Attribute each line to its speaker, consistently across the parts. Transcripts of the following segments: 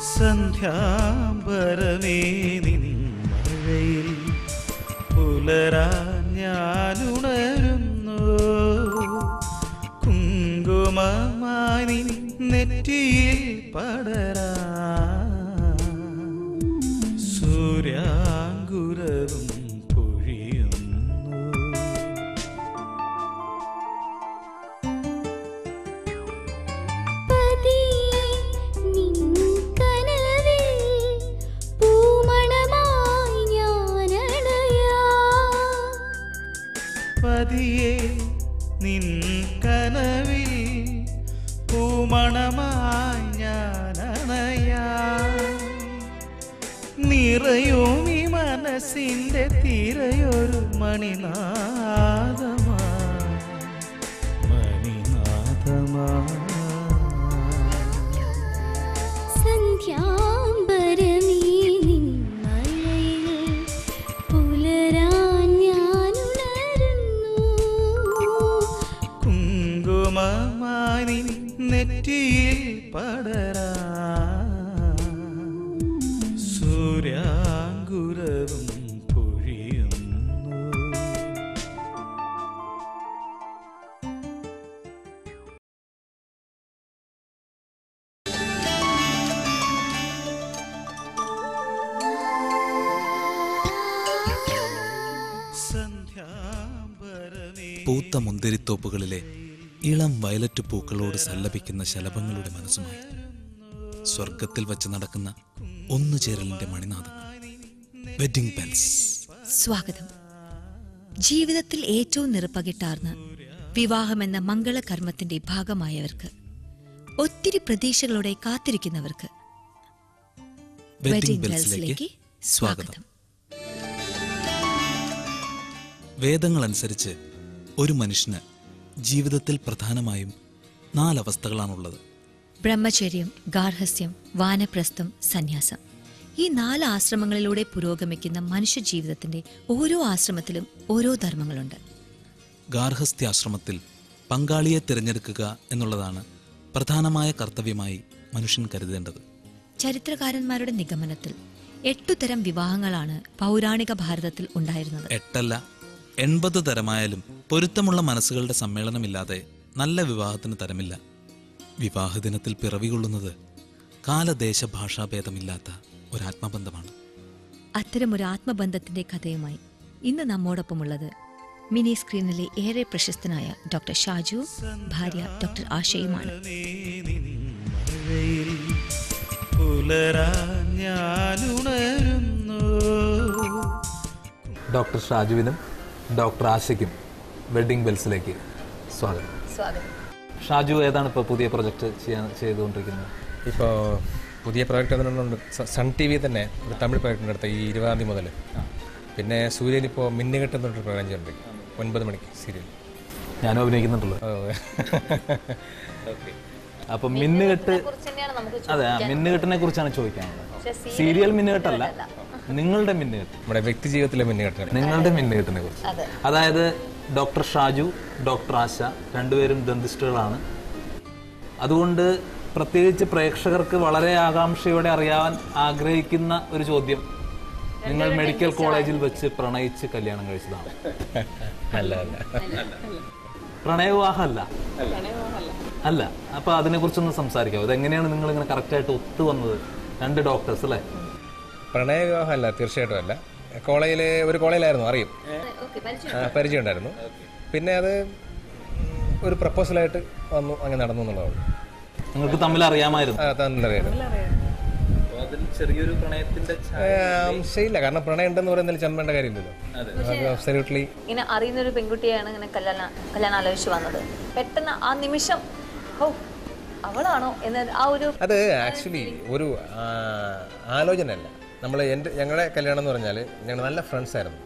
Speaker 1: സന്ധ്യാംബരമേ നിൻ മഴയിൽ പുലരാൻ ഞാനുണരുന്നു. കുങ്കുമമായി നെറ്റിയിൽ പടരാ സൂര്യാങ്കുരവും പതിയെ നിൻ കനവിൽ പൂമണമായി ഞാനണയാ. നിറയും ഈ മനസ്സിൻ്റെ തിരയൊരു മണിനാദമാ മണിനാദമാ.
Speaker 2: സന്ധ്യാംബരമേ നിൻ മഴയിൽ പുലരാൻ ഞാനുണരുന്നു.
Speaker 1: കുങ്കുമമായി നെറ്റിയിൽ പടരാ സൂര്യാങ്കുരവും പൊഴിയുന്നു.
Speaker 3: പൂത്ത മുന്തിരിത്തോപ്പുകളിലെ ഇളം വയലറ്റ് പൂക്കളോട് സല്ലപിക്കുന്ന ശലഭങ്ങളുടെ മനസ്സുമായി സ്വർഗത്തിൽ വച്ച് നടക്കുന്ന ഒന്നുചേരലിന്റെ മണിനാദങ്ങൾ. Wedding bells.
Speaker 4: സ്വാഗതം. ജീവിതത്തിൽ ഏറ്റവും നിറപ്പകിട്ടാർന്ന വിവാഹമെന്ന മംഗളകർമ്മത്തിന്റെ ഭാഗമായവർക്ക്, ഒത്തിരി പ്രതീക്ഷകളോടെ കാത്തിരിക്കുന്നവർക്ക് വെഡിങ് ബെൽസിലേക്ക് സ്വാഗതം.
Speaker 3: വേദങ്ങളനുസരിച്ച് ഒരു മനുഷ്യന് ജീവിതത്തിൽ പ്രധാനമായും 4 അവസ്ഥകളാണുള്ളത്:
Speaker 4: ബ്രഹ്മചര്യം, ഗാർഹസ്ഥ്യം, വാനപ്രസ്ഥം, സന്യാസം. ഈ 4 ആശ്രമങ്ങളിലൂടെ പുരോഗമിക്കുന്ന മനുഷ്യ ജീവിതത്തിന്റെ ഓരോ ആശ്രമത്തിലും ഓരോ ധർമ്മങ്ങളുണ്ട്.
Speaker 3: ഗാർഹസ്ഥ്യാശ്രമത്തിൽ പങ്കാളിയെ തിരഞ്ഞെടുക്കുക എന്നുള്ളതാണ് പ്രധാനമായ കർത്തവ്യമായി മനുഷ്യൻ കരുതേണ്ടത്.
Speaker 4: ചരിത്രകാരന്മാരുടെ നിഗമനത്തിൽ 8 തരം വിവാഹങ്ങളാണ് പൗരാണിക ഭാരതത്തിൽ ഉണ്ടായിരുന്നത്.
Speaker 3: 8 അല്ല, 80 തരമായാലും പൊരുത്തമുള്ള മനസ്സുകളുടെ സമ്മേളനമില്ലാതെ നല്ല വിവാഹത്തിന് തരമില്ല. വിവാഹദിനത്തിൽ പിറവികൊള്ളുന്നത് കാലദേശ ഭാഷാഭേദമില്ലാത്ത ഒരാത്മബന്ധമാണ്.
Speaker 4: അത്തരമൊരു ആത്മബന്ധത്തിന്റെ കഥയുമായി ഇന്ന് നമ്മോടൊപ്പമുള്ളത് മിനി സ്ക്രീനിലെ ഏറെ പ്രശസ്തനായ ഡോക്ടർ ഷാജു, ഭാര്യ ഡോക്ടർ ആശയുമാണ്.
Speaker 5: ഡോക്ടർ ഷാജുവിനും ഡോക്ടർ ആശയ്ക്കും വെഡിങ് ബെൽസിലേക്ക് സ്വാഗതം. ഷാജു, ഏതാണ് ഇപ്പോൾ പുതിയ പ്രൊജക്റ്റ് ചെയ്തുകൊണ്ടിരിക്കുന്നത്?
Speaker 6: ഇപ്പോൾ പുതിയ പ്രോജക്റ്റ് അതിനുണ്ട്. സൺ ടി വി തന്നെ ഒരു തമിഴ് പ്രോജക്റ്റിൻ്റെ അടുത്ത ഈ 20-ാം തീയതി മുതൽ. പിന്നെ സൂര്യൻ ഇപ്പോൾ മിന്നുകെട്ട് എന്നൊരു പ്രോഗ്രാം ചെയ്യുന്നുണ്ട് 9 മണിക്ക് സീരിയൽ.
Speaker 5: ഞാനും അഭിനയിക്കുന്നുണ്ടല്ലോ. അപ്പം മിന്നുകെട്ട്, അതെ, മിന്നുകെട്ടിനെ കുറിച്ചാണ് ചോദിക്കാനുള്ളത്. സീരിയൽ മിന്നുകെട്ടല്ല, നിങ്ങളുടെ മിന്നുകെട്ട്,
Speaker 6: നമ്മുടെ വ്യക്തി ജീവിതത്തിലെ മിന്നുകെട്ട്,
Speaker 5: നിങ്ങളുടെ മിന്നുകെട്ടിനെ കുറിച്ച്. അതായത് ഡോക്ടർ ഷാജു, ഡോക്ടർ ആശ രണ്ടുപേരും ദന്തിസ്റ്റുകളാണ്. അതുകൊണ്ട് പ്രത്യേകിച്ച് പ്രേക്ഷകർക്ക് വളരെ ആകാംക്ഷയോടെ അറിയാൻ ആഗ്രഹിക്കുന്ന ഒരു ചോദ്യം: നിങ്ങൾ മെഡിക്കൽ കോളേജിൽ വെച്ച് പ്രണയിച്ച് കല്യാണം കഴിച്ചതാണ്?
Speaker 6: അല്ല അല്ല,
Speaker 5: പ്രണയവിവാഹമല്ല അല്ല. അപ്പൊ അതിനെ കുറിച്ചൊന്ന് സംസാരിക്കാമോ? അതെങ്ങനെയാണ് നിങ്ങൾ ഇങ്ങനെ കറക്റ്റായിട്ട് ഒത്തു വന്നത്? 2 ഡോക്ടേഴ്സ് അല്ലേ?
Speaker 6: പ്രണയവിവാഹം അല്ല, തീർച്ചയായിട്ടും അല്ല. കോളേജിൽ ഒരു കോളേജിലായിരുന്നു, അറിയും, പരിചയം ഉണ്ടായിരുന്നു. പിന്നെ അത് ഒരു പ്രപ്പോസലായിട്ട് വന്നു, അങ്ങനെ നടന്നു എന്നുള്ളതാണ്.
Speaker 5: നിങ്ങൾക്ക് തമ്മിൽ അറിയാമായിരുന്നു?
Speaker 6: ചെറിയൊരു പ്രണയത്തിന്റെ ശരിയില്ല, കാരണം പ്രണയം ഉണ്ടെന്ന് പറയുന്നതിൽ ചമ്മേണ്ട കാര്യമില്ലല്ലോ.
Speaker 7: ഇങ്ങനെ അറിയുന്ന ഒരു പെൺകുട്ടിയാണ് ഇങ്ങനെ കല്യാണം ആലോചിച്ച് വന്നത്. പെട്ടെന്ന് ആ നിമിഷം അവളാണോ എന്ന് ആ ഒരു,
Speaker 6: അത് ആക്ച്വലി ഒരു ആലോചനയല്ല. ഞങ്ങളുടെ കല്യാണം എന്ന് പറഞ്ഞാൽ ഞങ്ങൾ നല്ല ഫ്രണ്ട്സ് ആയിരുന്നു.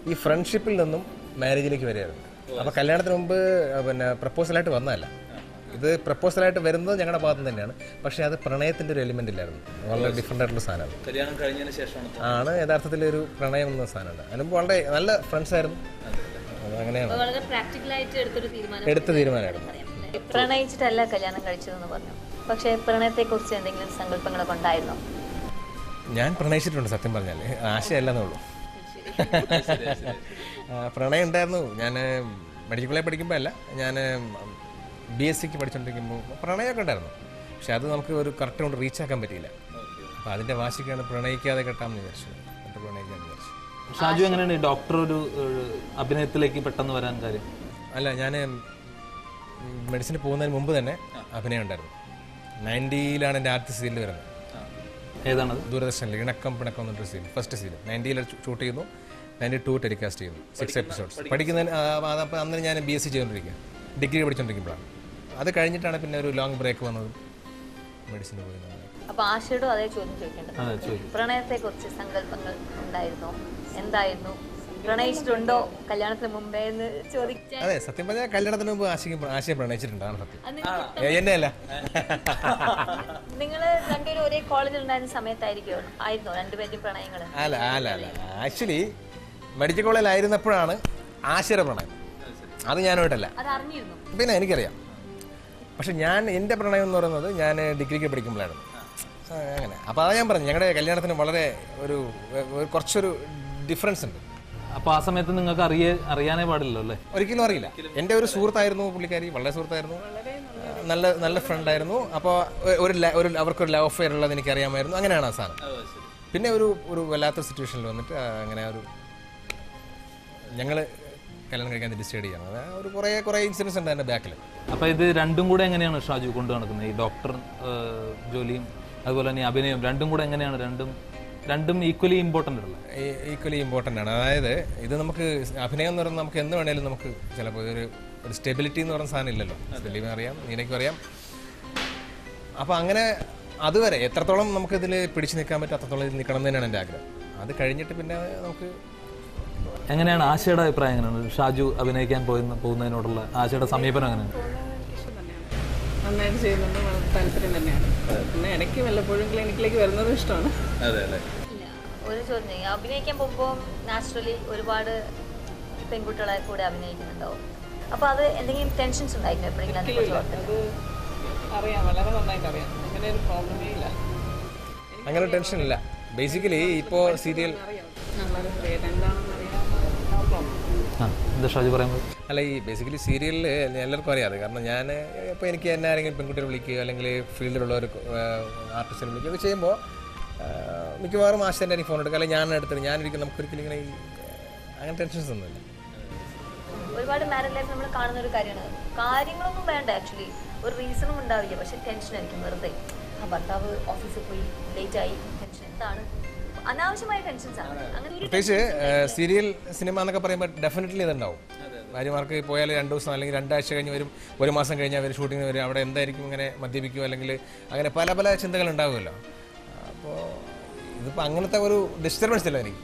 Speaker 6: ഈ ഫ്രണ്ട്ഷിപ്പിൽ നിന്നും മാരേജിലേക്ക് വരികയായിരുന്നു. അപ്പോൾ കല്യാണത്തിന് മുമ്പ് പിന്നെ പ്രപ്പോസലായിട്ട് വന്നതല്ല. ഇത് പ്രപ്പോസലായിട്ട് വരുന്നത് ഞങ്ങളുടെ ഭാഗത്ത് തന്നെയാണ്. പക്ഷേ അത് പ്രണയത്തിൻ്റെ ഒരു എലിമെൻ്റ് ഇല്ലായിരുന്നു. വളരെ ഡിഫറെൻ്റ് ആയിട്ടുള്ള സാധനമാണ്.
Speaker 5: കല്യാണം കഴിഞ്ഞതിന് ശേഷമാണ്
Speaker 6: ആണ് യഥാർത്ഥത്തിൽ ഒരു പ്രണയം എന്ന സാധനമുണ്ട്. അതിനുമ്പോൾ വളരെ നല്ല ഫ്രണ്ട്സ് ആയിരുന്നു. അങ്ങനെയാണ്
Speaker 7: വളരെ പ്രാക്ടിക്കലായിട്ട് എടുത്ത തീരുമാനമായിരുന്നു. പ്രണയിച്ചിട്ടല്ല കല്യാണം കഴിച്ചതെന്ന് പറഞ്ഞു. പക്ഷേ പ്രണയത്തെക്കുറിച്ച് എന്തെങ്കിലും സങ്കല്പങ്ങളൊക്കെ ഉണ്ടായിരുന്നോ?
Speaker 6: ഞാൻ പ്രണയിച്ചിട്ടുണ്ട് സത്യം പറഞ്ഞാൽ, ആശയല്ലെന്നേ ഉള്ളൂ. പ്രണയം ഉണ്ടായിരുന്നു. ഞാൻ മെഡിക്കൽ കോളേജ് പഠിക്കുമ്പോൾ അല്ല, ഞാൻ BSc പഠിച്ചുകൊണ്ടിരിക്കുമ്പോൾ പ്രണയമൊക്കെ ഉണ്ടായിരുന്നു. പക്ഷെ അത് നമുക്ക് ഒരു കറക്റ്റ് കൊണ്ട് റീച്ച് ആക്കാൻ പറ്റിയില്ല. അപ്പോൾ അതിൻ്റെ വാശിക്കാണ് പ്രണയിക്കാതെ കെട്ടാമെന്ന് വിചാരിച്ചു. എന്നിട്ട് പ്രണയിക്കാമെന്ന് വിചാരിച്ചു.
Speaker 5: ഷാജു എങ്ങനെയാണ് ഡോക്ടർ ഒരു അഭിനയത്തിലേക്ക് പെട്ടെന്ന് വരാൻ കാര്യം?
Speaker 6: അല്ല, ഞാൻ മെഡിസിന് പോകുന്നതിന് മുമ്പ് തന്നെ അഭിനയം ഉണ്ടായിരുന്നു. 90ലാണ് എൻ്റെ ആദ്യത്തെ സീരിയൽ വരുന്നത്.
Speaker 5: ഏതാണത്?
Speaker 6: ദൂരദർശനിൽ ഇണക്കം പിണക്കം എന്നൊരു സീരിയൽ, ഫസ്റ്റ് സീരിയൽ 90ൽ ഷൂട്ട് ചെയ്യുന്നു, 92 ടെലികാസ്റ്റ് ചെയ്യുന്നു, 6 എപ്പിസോഡ്സ്. പഠിക്കുന്നതിന് അപ്പോൾ അന്ന് ഞാൻ BSc ചെയ്തുകൊണ്ടിരിക്കുക, ഡിഗ്രി പഠിച്ചുകൊണ്ടിരിക്കുമ്പോഴാണ്. അത് കഴിഞ്ഞിട്ടാണ് പിന്നെ ഒരു ലോങ് ബ്രേക്ക് വന്നതും മെഡിസിന് പോയി.
Speaker 7: അപ്പൊ ആശയോടും അതേ ചോദ്യം ചോദിക്കേണ്ടത്. പ്രണയത്തെക്കുറിച്ച് സങ്കല്പങ്ങൾ ഉണ്ടായിരുന്നോ? എന്തായിരുന്നു? പ്രണയിച്ചിട്ടുണ്ടോ കല്യാണത്തിന് മുമ്പേ എന്ന് ചോദിച്ചാൽ?
Speaker 6: അതെ, സത്യം പറഞ്ഞാൽ കല്യാണത്തിന് മുമ്പ് ആശയം പ്രണയിച്ചിട്ടുണ്ടാണ് സത്യം. എന്നെ അല്ല.
Speaker 7: നിങ്ങൾ രണ്ടുപേരും ഒരേ കോളേജിൽ ഉണ്ടായിരുന്ന സമയത്തായിരിക്കുമോ രണ്ടുപേരും പ്രണയങ്ങൾ?
Speaker 6: അല്ല അല്ല അല്ല ആക്ച്വലി മെഡിക്കൽ കോളേജിലായിരുന്നപ്പോഴാണ് ആശയുടെ പ്രണയം. അത് ഞാനായിട്ടല്ല.
Speaker 7: അത് അറിഞ്ഞിരുന്നു?
Speaker 6: പിന്നെ എനിക്കറിയാം. പക്ഷെ എൻ്റെ പ്രണയം എന്ന് പറയുന്നത് ഞാൻ ഡിഗ്രിക്ക് പഠിക്കുമ്പോഴായിരുന്നു. അങ്ങനെ. അപ്പോൾ അതാ ഞാൻ പറഞ്ഞു, ഞങ്ങളുടെ കല്യാണത്തിന് വളരെ കുറച്ചൊരു ഡിഫറൻസ് ഉണ്ട്.
Speaker 5: അപ്പോൾ ആ സമയത്ത് നിങ്ങൾക്ക് അറിയാനേ പാടില്ലല്ലോ അല്ലേ?
Speaker 6: ഒരിക്കലും അറിയില്ല. എൻ്റെ ഒരു സുഹൃത്തായിരുന്നു പുള്ളിക്കാരി, വളരെ സുഹൃത്തായിരുന്നു, നല്ല ഫ്രണ്ടായിരുന്നു. അപ്പോൾ അവർക്കൊരു ലവ് അഫെയർ ഉള്ളത് എനിക്കറിയാമായിരുന്നു. അങ്ങനെയാണ് ആ സാധനം. പിന്നെ ഒരു വല്ലാത്ത സിറ്റുവേഷനിൽ വന്നിട്ട് അങ്ങനെ ഞങ്ങൾ കല്യാണം കഴിക്കാൻ ഡിസൈഡ് ചെയ്യണം. ഒരു കുറേ ഇൻസിഡൻസ് ഉണ്ട് എൻ്റെ ബാക്കിൽ.
Speaker 5: അപ്പോൾ ഇത് രണ്ടും കൂടെ എങ്ങനെയാണ് ഷാജു കൊണ്ടു നടക്കുന്നത്? ഈ ഡോക്ടർ ജോലിയും അതുപോലെ തന്നെ അഭിനയം രണ്ടും കൂടെ എങ്ങനെയാണ്? രണ്ടും ഈക്വലി ഇമ്പോർട്ടൻ്റ് അല്ല?
Speaker 6: ഈക്വലി ഇമ്പോർട്ടൻ്റ് ആണ്. അതായത് ഇത് നമുക്ക് അഭിനയം എന്ന് പറയുന്നത് നമുക്ക് എന്ന് വേണേലും നമുക്ക് ചിലപ്പോൾ ഒരു സ്റ്റെബിലിറ്റി എന്ന് പറയുന്ന സാധനം ഇല്ലല്ലോ. ദിലീപിനും അറിയാം, നീനയ്ക്കും അറിയാം. അപ്പോൾ അങ്ങനെ അതുവരെ എത്രത്തോളം നമുക്കിതിൽ പിടിച്ചു നിൽക്കാൻ പറ്റും അത്രത്തോളം ഇതിൽ നിൽക്കണം തന്നെയാണ് എൻ്റെ ആഗ്രഹം. അത് കഴിഞ്ഞിട്ട് പിന്നെ നമുക്ക്
Speaker 5: എങ്ങനെയാണ് ആശയുടെ അഭിപ്രായം? എങ്ങനെയാണ് ഷാജു അഭിനയിക്കാൻ പോകുന്നതിനോടുള്ള ആശയുടെ സമീപനം എങ്ങനെയാണ്?
Speaker 8: നന്നായിട്ട് ചെയ്യുന്നുണ്ട്, വളരെ താല്പര്യം തന്നെയാണ്. പിന്നെ ഇടയ്ക്ക് വല്ലപ്പോഴും ക്ലിനിക്കിലേക്ക് വരുന്നതും ഇഷ്ടമാണ്.
Speaker 7: ഇല്ല, ഒരു ചോദ്യം, അഭിനയിക്കാൻ പോകുമ്പോൾ നാച്ചുറലി ഒരുപാട് പെൺകുട്ടികളെ കൂടെ അഭിനയിക്കുന്നുണ്ടാവും. അപ്പോൾ അത് എന്തെങ്കിലും ടെൻഷൻസ് ഉണ്ടായിരുന്നു എപ്പോഴെങ്കിലും?
Speaker 8: അത് അറിയാം, വളരെ നന്നായിട്ട് അറിയാം. അങ്ങനെ ഒരു പ്രോബ്ലമേ ഇല്ല.
Speaker 6: അങ്ങനെ ടെൻഷൻ ഇല്ല. ബേസിക്കലി ഇപ്പോൾ സീരിയൽ
Speaker 8: എന്താണെന്ന് അറിയാം.
Speaker 5: ഷാജു പറയുമ്പോൾ
Speaker 6: അല്ല, ഈ ബേസിക്കലി സീരിയലിൽ എല്ലാവർക്കും അറിയാതെ. കാരണം ഞാൻ ഇപ്പോൾ എനിക്ക് എന്നെ ആരെങ്കിലും പെൺകുട്ടികൾ വിളിക്കുക അല്ലെങ്കിൽ ഫീൽഡിലുള്ള ഒരു ആർട്ടിസ്റ്റിനെ വിളിക്കുകയൊക്കെ ചെയ്യുമ്പോൾ മിക്കവാറും ആശാൻ്റെ എനിക്ക് ഫോൺ എടുക്കുക, അല്ലെങ്കിൽ ഞാൻ എടുത്തിട്ട് ഞാനിരിക്കും. നമുക്കൊരിക്കലും ഇങ്ങനെ അങ്ങനെ ടെൻഷൻസ് ഒന്നുമില്ല.
Speaker 7: ഒരുപാട് മാരീഡ് ലൈഫ് നമ്മൾ കാണുന്ന ഒരു കാര്യമാണ്. കാര്യങ്ങളൊന്നും വേണ്ട, ആക്ച്വലി ഒരു റീസണും ഉണ്ടാവില്ല, പക്ഷെ ടെൻഷൻ ആയിരിക്കും. വെറുതെ ഭർത്താവ് ഓഫീസിൽ പോയി ലേറ്റ് ആയി, ടെൻഷൻ. എന്താണ് അനാവശ്യമായ ടെൻഷൻസ് ആണ്. അങ്ങനെ
Speaker 6: പ്രത്യേകിച്ച് സീരിയൽ സിനിമ എന്നൊക്കെ പറയുമ്പോൾ ഡെഫിനറ്റ്ലി ഇതുണ്ടാവും. ഭാര്യമാർക്ക് പോയാൽ 2 ദിവസം അല്ലെങ്കിൽ 2 ആഴ്ച കഴിഞ്ഞ് വരും, 1 മാസം കഴിഞ്ഞ് അവർ ഷൂട്ടിങ്ങിന് വരും. അവിടെ എന്തായിരിക്കും, ഇങ്ങനെ മദ്യപിക്കുമോ അല്ലെങ്കിൽ അങ്ങനെ പല ചിന്തകൾ ഉണ്ടാവുമല്ലോ. അപ്പോൾ ഇതിപ്പോൾ അങ്ങനത്തെ ഒരു ഡിസ്റ്റർബൻസ് ഇല്ല എനിക്ക്.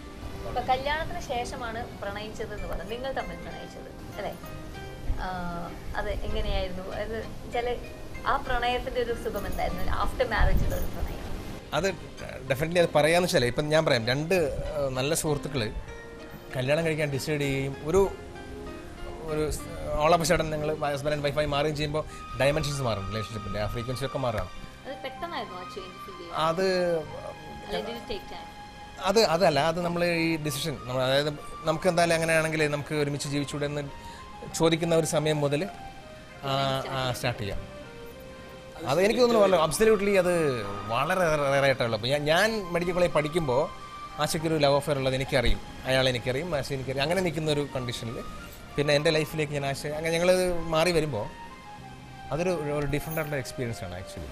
Speaker 7: ഇപ്പൊ കല്യാണത്തിന് ശേഷമാണ് പ്രണയിച്ചത് എന്ന് പറഞ്ഞത്, നിങ്ങൾ തമ്മിൽ പ്രണയിച്ചത് അല്ലേ? അത് എങ്ങനെയായിരുന്നു? അത് ആ പ്രണയത്തിന്റെ ഒരു സുഖം എന്തായിരുന്നു ആഫ്റ്റർ മാരേജിലുള്ള ഒരു പ്രണയം?
Speaker 6: അത് ഡെഫിനറ്റ്ലി അത് പറയാമെന്ന് വെച്ചാൽ ഇപ്പം ഞാൻ പറയാം, 2 നല്ല സുഹൃത്തുക്കൾ കല്യാണം കഴിക്കാൻ ഡിസൈഡ് ചെയ്യുകയും ഒരു ഓൾ ഓഫ് എ സഡൻ നിങ്ങൾ ഹസ്ബൻഡ് ആൻഡ് വൈഫായി മാറുകയും ചെയ്യുമ്പോൾ ഡയമെൻഷൻസ് മാറും, റിലേഷൻഷിപ്പിൻ്റെ ആ ഫ്രീക്വൻസി ഒക്കെ മാറുകയാണ്. അതല്ല, അത് നമ്മൾ ഈ ഡിസിഷൻ അതായത് നമുക്ക് എന്തായാലും അങ്ങനെയാണെങ്കിൽ നമുക്ക് ഒരുമിച്ച് ജീവിച്ചൂടെ എന്ന് ചോദിക്കുന്ന ഒരു സമയം മുതൽ സ്റ്റാർട്ട് ചെയ്യാം. അത് എനിക്ക് തോന്നുന്നു അബ്സല്യൂട്ട്ലി അത് വളരെ റയറായിട്ടുള്ളൂ. അപ്പോൾ ഞാൻ മെഡിക്കൽ കോളേജിൽ പഠിക്കുമ്പോൾ ആശയ്ക്കൊരു ലവ് അഫെയർ ഉള്ളത് എനിക്കറിയും, അയാളെ എനിക്കറിയും, ആശ എനിക്കറിയും. അങ്ങനെ നിൽക്കുന്ന ഒരു കണ്ടീഷനിൽ പിന്നെ എൻ്റെ ലൈഫിലേക്ക് ഞാൻ ആശ അങ്ങനെ ഞങ്ങൾ മാറി വരുമ്പോൾ അതൊരു ഡിഫറെൻ്റ് ആയിട്ടുള്ള എക്സ്പീരിയൻസ് ആണ് ആക്ച്വലി.